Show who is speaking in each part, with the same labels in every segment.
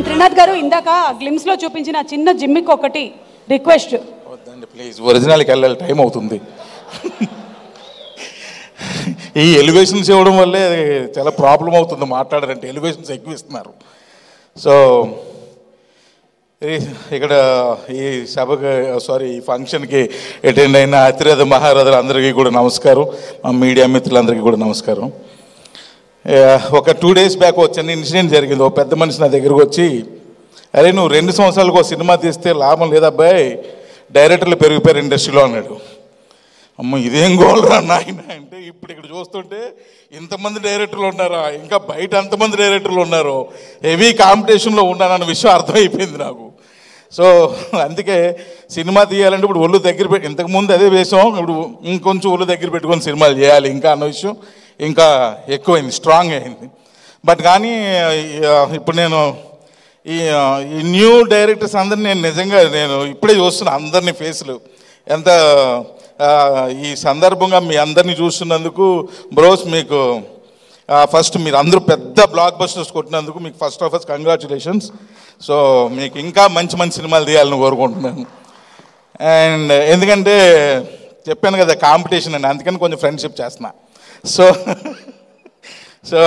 Speaker 1: త్రినాథ్ గారు ఇందాక గ్లిమ్స్లో చూపించిన చిన్న జిమ్మిక్ ఒకటి రిక్వెస్ట్.
Speaker 2: వద్దండి ప్లీజ్, ఒరిజినల్కి వెళ్ళాలి, టైం అవుతుంది. ఈ ఎలివేషన్స్ ఇవ్వడం వల్లే చాలా ప్రాబ్లం అవుతుంది మాట్లాడారంటే, ఎలివేషన్స్ ఎక్కువ ఇస్తున్నారు. సో ఇక్కడ ఈ సభకు ఈ ఫంక్షన్కి అటెండ్ అయిన అతిరథ మహారథులు అందరికీ కూడా నమస్కారం, మా మీడియా మిత్రులందరికీ కూడా నమస్కారం. ఒక 2 days బ్యాక్ చిన్న ఇన్సిడెంట్ జరిగింది. ఒక పెద్ద మనిషి నా దగ్గరకు వచ్చి, అరే నువ్వు 2 సంవత్సరాలకు ఒక సినిమా తీస్తే లాభం లేదబ్బాయి, డైరెక్టర్లు పెరిగిపోయారు ఇండస్ట్రీలో అన్నాడు. అమ్మ ఇదేం గోల్రా నాయన అంటే, ఇప్పుడు ఇక్కడ చూస్తుంటే ఇంతమంది డైరెక్టర్లు ఉన్నారా, ఇంకా బయట అంతమంది డైరెక్టర్లు ఉన్నారు, హెవీ కాంపిటీషన్లో ఉన్నానన్న విషయం అర్థమైపోయింది నాకు. సో అందుకే సినిమా తీయాలంటే ఇప్పుడు ఒళ్ళు దగ్గర పెట్టి, ఇంతకుముందు అదే వేసాం, ఇప్పుడు ఇంకొంచెం ఒళ్ళు దగ్గర పెట్టుకొని సినిమాలు చేయాలి ఇంకా అన్న విషయం ఇంకా ఎక్కువైంది, స్ట్రాంగ్ అయింది. బట్ కానీ ఇప్పుడు నేను ఈ న్యూ డైరెక్టర్స్ అందరినీ నేను నిజంగా ఇప్పుడే చూస్తున్నా అందరినీ ఫేస్లు. ఎంత ఈ సందర్భంగా మీ అందరినీ చూస్తున్నందుకు బ్రోస్ మీకు ఫస్ట్ మీరు అందరూ పెద్ద బ్లాక్ బస్టర్స్ కొట్టినందుకు మీకు first of all congratulations. So మీకు ఇంకా మంచి మంచి సినిమాలు తీయాలని కోరుకుంటున్నాను. అండ్ ఎందుకంటే చెప్పాను కదా కాంపిటీషన్ అండి, అందుకని కొంచెం ఫ్రెండ్షిప్ చేస్తున్నా. సో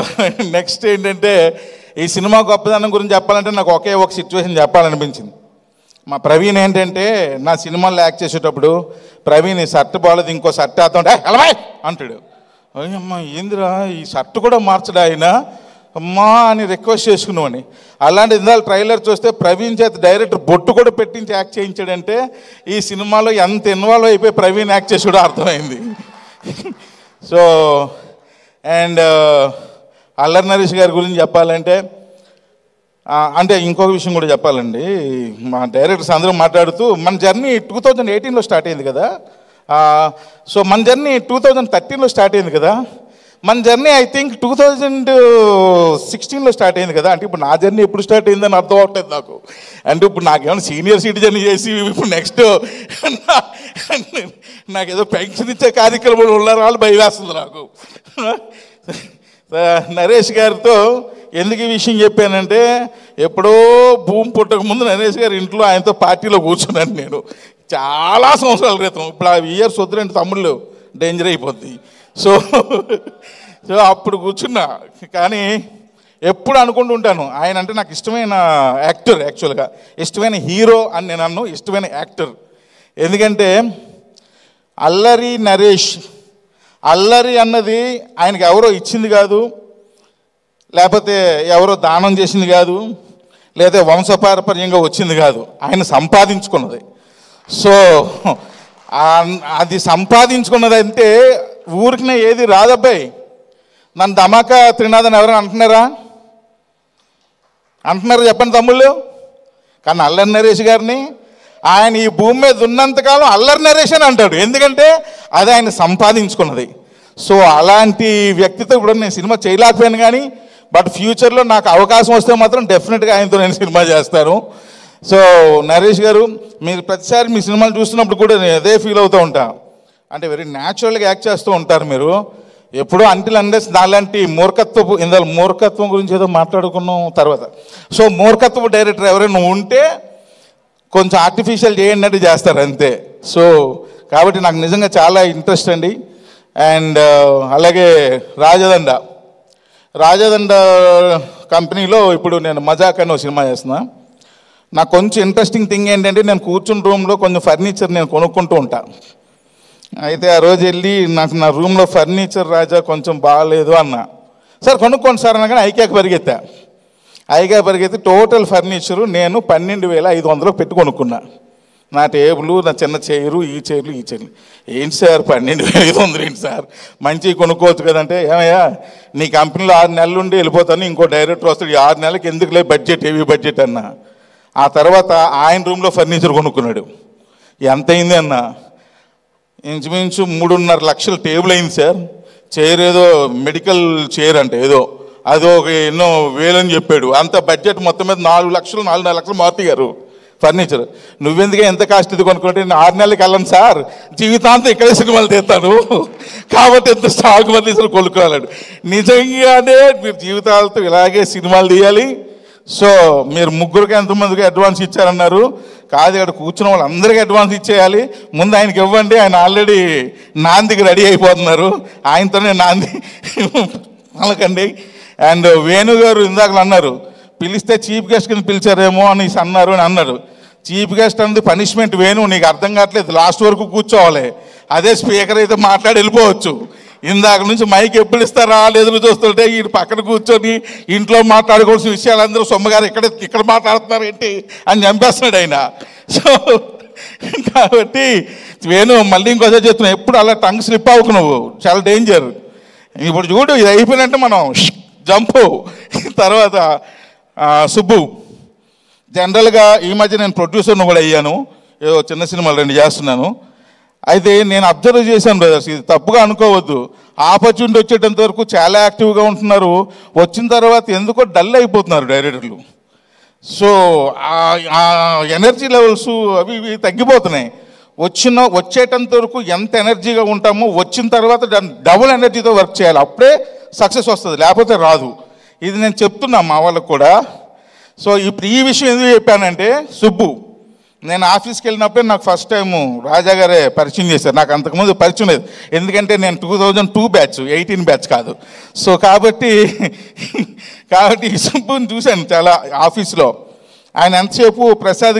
Speaker 2: నెక్స్ట్ ఏంటంటే, ఈ సినిమా గొప్పదనం గురించి చెప్పాలంటే నాకు ఒకే ఒక సిచ్యువేషన్ చెప్పాలనిపించింది. మా ప్రవీణ్ ఏంటంటే, నా సినిమాల్లో యాక్ట్ చేసేటప్పుడు ప్రవీణ్ ఈ షర్ట్ బాగాలేదు ఇంకో షర్ట్ వేస్తుంటే అలవాయ్ అంటాడు. అమ్మా ఏందిరా ఈ షర్ట్ కూడా మార్చడా ఆయన అమ్మా అని రిక్వెస్ట్ చేసుకున్నామని. అలాంటి ఇందాక ట్రైలర్ చూస్తే ప్రవీణ్ చేత డైరెక్టర్ బొట్టు కూడా పెట్టించి యాక్ట్ చేయించాడంటే ఈ సినిమాలో ఎంత ఇన్వాల్వ్ అయిపోయి ప్రవీణ్ యాక్ట్ చేసి కూడా అర్థమైంది. సో అండ్ అల్లరి నరేష్ గారి గురించి చెప్పాలంటే, అంటే ఇంకొక విషయం కూడా చెప్పాలండి. మా డైరెక్టర్స్ అందరూ మాట్లాడుతూ మన జర్నీ 2018లో స్టార్ట్ అయింది కదా, సో మన జర్నీ 2013లో స్టార్ట్ అయింది కదా, మన జర్నీ ఐ థింక్ 2016లో స్టార్ట్ అయింది కదా. అంటే ఇప్పుడు నా జర్నీ ఎప్పుడు స్టార్ట్ అయిందని అర్థం అవట్లేదు నాకు. అంటే ఇప్పుడు నాకేమైనా సీనియర్ సిటిజన్ చేసి ఇప్పుడు నెక్స్ట్ నాకేదో పెన్షన్ ఇచ్చే కార్యక్రమాలు ఉన్నారు వాళ్ళు భయం వేస్తుంది నాకు. నరేష్ గారితో ఎందుకు ఈ విషయం చెప్పానంటే, ఎప్పుడో భూమి పుట్టక ముందు నరేష్ గారి ఇంట్లో ఆయనతో పార్టీలో కూర్చున్నాను నేను చాలా సంవత్సరాల క్రితం. ఇప్పుడు ఆ ఇయర్స్ వద్దురంటే తమ్ముళ్ళు డేంజర్ అయిపోద్ది. సో అప్పుడు కూర్చున్నా. కానీ ఎప్పుడు అనుకుంటూ ఉంటాను, ఆయన అంటే నాకు ఇష్టమైన యాక్టర్, యాక్చువల్గా ఇష్టమైన హీరో అని నేను అన్ను, ఇష్టమైన యాక్టర్. ఎందుకంటే అల్లరి నరేష్, అల్లరి అన్నది ఆయనకి ఎవరో ఇచ్చింది కాదు, లేకపోతే ఎవరో దానం చేసింది కాదు, లేదా వంశపారపర్యంగా వచ్చింది కాదు, ఆయన సంపాదించుకున్నది. సో అది సంపాదించుకున్నది అంటే ఊరికినే ఏది రాదబ్బాయి. నన్ను ధమాకా త్రినాథన్ ఎవరైనా అంటున్నారా? అంటున్నారు చెప్పండి తమ్ముళ్ళు. కానీ అల్లరి నరేష్ గారిని ఆయన ఈ భూమి మీద ఉన్నంతకాలం అల్లరి నరేష్ అని అంటాడు, ఎందుకంటే అది ఆయన సంపాదించుకున్నది. సో అలాంటి వ్యక్తితో కూడా నేను సినిమా చేయలేకపోయాను. కానీ బట్ ఫ్యూచర్లో నాకు అవకాశం వస్తే మాత్రం డెఫినెట్గా ఆయనతో నేను సినిమా చేస్తాను. సో నరేష్ గారు, మీరు ప్రతిసారి మీ సినిమాలు చూస్తున్నప్పుడు కూడా నేను అదే ఫీల్ అవుతూ ఉంటాను. అంటే వెరీ న్యాచురల్గా యాక్ట్ చేస్తూ ఉంటారు మీరు. ఎప్పుడో అంటిల్ అండెస్ నాలాంటి మూర్ఖత్వపు, ఇందులో మూర్ఖత్వం గురించి ఏదో మాట్లాడుకున్నాం తర్వాత. సో మూర్ఖత్వపు డైరెక్టర్ ఎవరైనా ఉంటే కొంచెం ఆర్టిఫిషియల్ చేయండి చేస్తారు అంతే. సో కాబట్టి నాకు నిజంగా చాలా ఇంట్రెస్ట్ అండి. అండ్ అలాగే రాజదండ కంపెనీలో ఇప్పుడు నేను మజాక్ అని ఒక సినిమా చేస్తున్నా. నాకు కొంచెం ఇంట్రెస్టింగ్ థింగ్ ఏంటంటే, నేను కూర్చున్న రూమ్లో కొంచెం ఫర్నిచర్ నేను కొనుక్కుంటూ ఉంటాను. అయితే ఆ రోజు వెళ్ళి నాకు నా రూమ్లో ఫర్నిచర్ రాజా కొంచెం బాగాలేదు అన్నా. సార్ కొనుక్కోండి సార్ అనగానే ఐక్యాకి పరిగెత్తి టోటల్ ఫర్నిచరు నేను 12,500 పెట్టి కొనుక్కున్నా. నా టేబుల్, నా చిన్న చైరు, ఈ చైర్లు. ఏంటి సార్ 12,500 ఏంటి సార్, మంచిగా కొనుక్కోవచ్చు కదంటే, ఏమయ్యా నీ కంపెనీలో 6 నెలలు ఉండి వెళ్ళిపోతాను, ఇంకో డైరెక్టర్ వస్తాడు, 6 నెలలకి ఎందుకులే బడ్జెట్, హెవీ బడ్జెట్ అన్నా. ఆ తర్వాత ఆయన రూమ్లో ఫర్నిచర్ కొనుక్కున్నాడు. ఎంత అయింది అన్న? ఇంచుమించు 3.5 లక్షల టేబుల్ అయింది సార్. చైర్ ఏదో మెడికల్ చైర్ అంటే ఏదో అదో ఎన్నో వేలని చెప్పాడు. అంత బడ్జెట్ మొత్తం మీద 4 లక్షలు 4.5 లక్షలు మారుతి గారు ఫర్నిచర్. నువ్వెందుకే ఎంత కాస్ట్ ఇది కొనుక్కుంటే, నేను 6 నెలలకి వెళ్ళను సార్, జీవితాంతం ఇక్కడే సినిమాలు తీస్తాను కాబట్టి ఎంత స్టాక్ ఫర్నిచర్ కొనుక్కోవాలండి. నిజంగానే మీరు జీవితాలతో ఇలాగే సినిమాలు తీయాలి. సో మీరు ముగ్గురికి ఎంతమందికి అడ్వాన్స్ ఇచ్చారన్నారు. కాదు, ఇక్కడ కూర్చున్న వాళ్ళందరికీ అడ్వాన్స్ ఇచ్చేయాలి. ముందు ఆయనకి ఇవ్వండి, ఆయన ఆల్రెడీ నాందికి రెడీ అయిపోతున్నారు. ఆయనతోనే నాంది అనకండి. అండ్ వేణు గారు ఇందాక అన్నారు, పిలిస్తే చీఫ్ గెస్ట్ కింద పిలిచారేమో అని అన్నారు. చీఫ్ గెస్ట్ అన్నది పనిష్మెంట్. వేణు, నీకు అర్థం కావట్లేదు, లాస్ట్ వరకు కూర్చోవాలి. అదే స్పీకర్ అయితే మాట్లాడి వెళ్ళిపోవచ్చు. ఇందాక నుంచి మైక్ ఎప్పుడు ఇస్తారా ఎదురు చూస్తుంటే ఈ పక్కన కూర్చొని ఇంట్లో మాట్లాడుకోవాల్సిన విషయాలందరూ సొమ్మగారు ఇక్కడ మాట్లాడుతున్నారు ఏంటి అని చంపేస్తున్నాడు ఆయన. సో కాబట్టి వేణు మళ్ళీ ఇంకోసారి చెప్తున్నావు, ఎప్పుడు అలా టంగ్ స్లిప్ అవ్వకు, నువ్వు చాలా డేంజర్. ఇప్పుడు చూడు, ఇది అయిపోయినట్టే మనం జంపు. తర్వాత సుబ్బు, జనరల్గా ఈ మధ్య నేను ప్రొడ్యూసర్ను కూడా అయ్యాను, ఏదో చిన్న సినిమాలు 2 చేస్తున్నాను. అయితే నేను అబ్జర్వ్ చేశాను బ్రదర్స్, ఇది తప్పుగా అనుకోవద్దు. ఆపర్చునిటీ వచ్చేటంత వరకు చాలా యాక్టివ్గా ఉంటున్నారు, వచ్చిన తర్వాత ఎందుకో డల్ అయిపోతున్నారు డైరెక్టర్లు. సో ఆ ఎనర్జీ లెవెల్స్ అవి ఇవి తగ్గిపోతున్నాయి. వచ్చేటంత వరకు ఎంత ఎనర్జీగా ఉంటామో వచ్చిన తర్వాత డబుల్ ఎనర్జీతో వర్క్ చేయాలి, అప్పుడే సక్సెస్ వస్తుంది, లేకపోతే రాదు. ఇది నేను చెప్తున్నా మా వాళ్ళకు కూడా. సో ఇప్పుడు ఈ విషయం ఎందుకు చెప్పానంటే, సుబ్బు, నేను ఆఫీస్కి వెళ్ళినప్పుడే నాకు ఫస్ట్ టైము రాజా గారే పరిచయం చేశారు. నాకు అంతకుముందు పరిచయం లేదు, ఎందుకంటే నేను 2002 బ్యాచ్, 18 బ్యాచ్ కాదు. సో కాబట్టి ఈ సుబ్బుని చూశాను చాలా ఆఫీస్లో. ఆయన ఎంతసేపు ప్రసాద్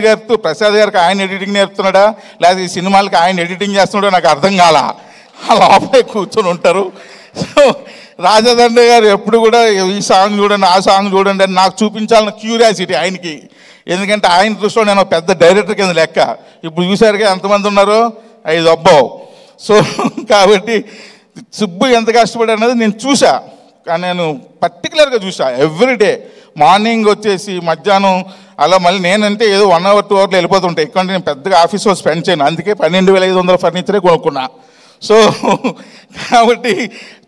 Speaker 2: గారికి ఆయన ఎడిటింగ్ నేర్పుతున్నాడా, లేదా ఈ సినిమాలకి ఆయన ఎడిటింగ్ చేస్తున్నాడో నాకు అర్థం కాలా. అలా లోపలే కూర్చొని ఉంటారు. సో రాజాదండ్రి గారు ఎప్పుడు కూడా ఈ సాంగ్ చూడండి, ఆ సాంగ్ చూడండి అని నాకు చూపించాలన్న క్యూరియాసిటీ ఆయనకి. ఎందుకంటే ఆయన దృష్టిలో నేను పెద్ద డైరెక్టర్ కింద లెక్క. ఇప్పుడు చూసారుగా ఎంతమంది ఉన్నారో, 5 అబ్బావు. సో కాబట్టి సుబ్బు ఎంత కష్టపడి అన్నది నేను చూసా, కానీ నేను పర్టికులర్గా చూసా. ఎవ్రీడే మార్నింగ్ వచ్చేసి మధ్యాహ్నం అలా మళ్ళీ నేనంటే ఏదో 1 hour 2 hours వెళ్ళిపోతుంటాయి. ఎక్కువ నేను పెద్దగా ఆఫీస్లో స్పెండ్ చేయను, అందుకే 12,500 ఫర్నిచరే కొనుక్కున్నా. సో కాబట్టి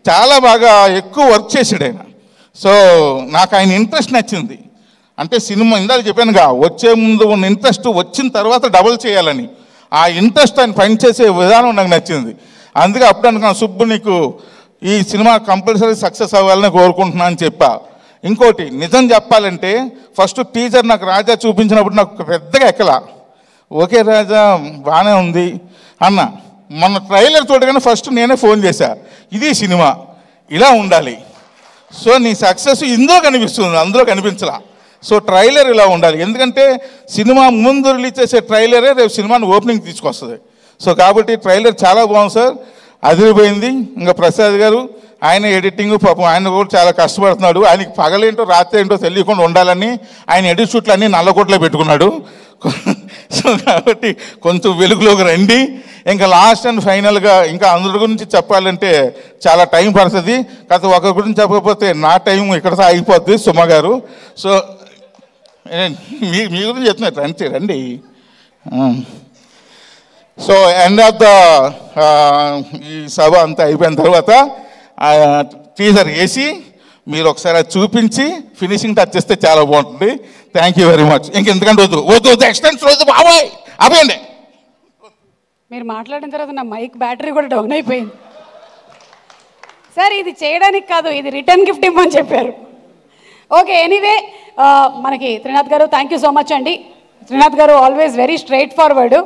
Speaker 2: చాలా బాగా ఎక్కువ వర్క్ చేసాడు ఆయన. సో నాకు ఆయన ఇంట్రెస్ట్ నచ్చింది. అంటే సినిమా ఇందాక చెప్పానుగా, వచ్చే ముందు ఉన్న ఇంట్రెస్ట్ వచ్చిన తర్వాత డబుల్ చేయాలని, ఆ ఇంట్రెస్ట్ ఆయన పనిచేసే విధానం నాకు నచ్చింది. అందుకే అప్పుడు అనుకున్నాను, సుబ్బు నీకు ఈ సినిమా కంపల్సరీ సక్సెస్ అవ్వాలని కోరుకుంటున్నా అని చెప్పా. ఇంకోటి నిజం చెప్పాలంటే, ఫస్ట్ టీజర్ నాకు రాజా చూపించినప్పుడు నాకు పెద్దగా ఎక్కలా. ఓకే రాజా బాగానే ఉంది అన్న. మొన్న ట్రైలర్ చూడగానే ఫస్ట్ నేనే ఫోన్ చేశా, ఇది సినిమా ఇలా ఉండాలి. సో నీ సక్సెస్ ఇందులో కనిపిస్తుంది, అందులో కనిపించలా. సో ట్రైలర్ ఇలా ఉండాలి, ఎందుకంటే సినిమా ముందు రిలీజ్ చేసే ట్రైలరే రేపు సినిమాని ఓపెనింగ్ తీసుకొస్తుంది. సో కాబట్టి ట్రైలర్ చాలా బాగుంది సార్, అదిరిపోయింది. ఇంకా ప్రసాద్ గారు ఆయన ఎడిటింగ్, పాపం ఆయన కూడా చాలా కష్టపడుతున్నాడు. ఆయనకి పగలేంటో రాత్రి ఏంటో తెలియకుండా ఉండాలని ఆయన ఎడిట్ షూట్లు అన్నీ నల్లకోట్లో పెట్టుకున్నాడు. సో కాబట్టి కొంచెం వెలుగులోకి రండి. ఇంకా లాస్ట్ అండ్ ఫైనల్గా ఇంకా అందరి గురించి చెప్పాలంటే చాలా టైం పడుతుంది. కాకపోతే ఒకరి గురించి చెప్పకపోతే నా టైం ఇక్కడతో ఆగిపోద్ది. సుమ గారు, సో మీ గురించి చెప్తున్నారు, రండి. సో ఎండ్ ఆఫ్ ద ఈ సభ అంతా అయిపోయిన తర్వాత టీజర్ వేసి మీరు ఒకసారి అది చూపించి ఫినిషింగ్ టచ్ చేస్తే చాలా బాగుంటుంది. Thank you very much. ఇంకెందుకంటే వద్దు ఎక్స్టెన్స్ వద్దు బాబాయ్, ఆపేయండి.
Speaker 1: మీరు మాట్లాడిన తర్వాత నా మైక్ బ్యాటరీ కూడా డౌన్ అయిపోయింది సార్. ఇది చేయడానికి కాదు, ఇది రిటర్న్ గిఫ్ట్ ఇవ్వమని చెప్పారు. ఓకే, ఎనీవే మనకి త్రినాథ్ గారు థ్యాంక్ యూ సో మచ్ అండి. త్రినాథ్ గారు ఆల్వేస్ వెరీ స్ట్రైట్ ఫార్వర్డ్.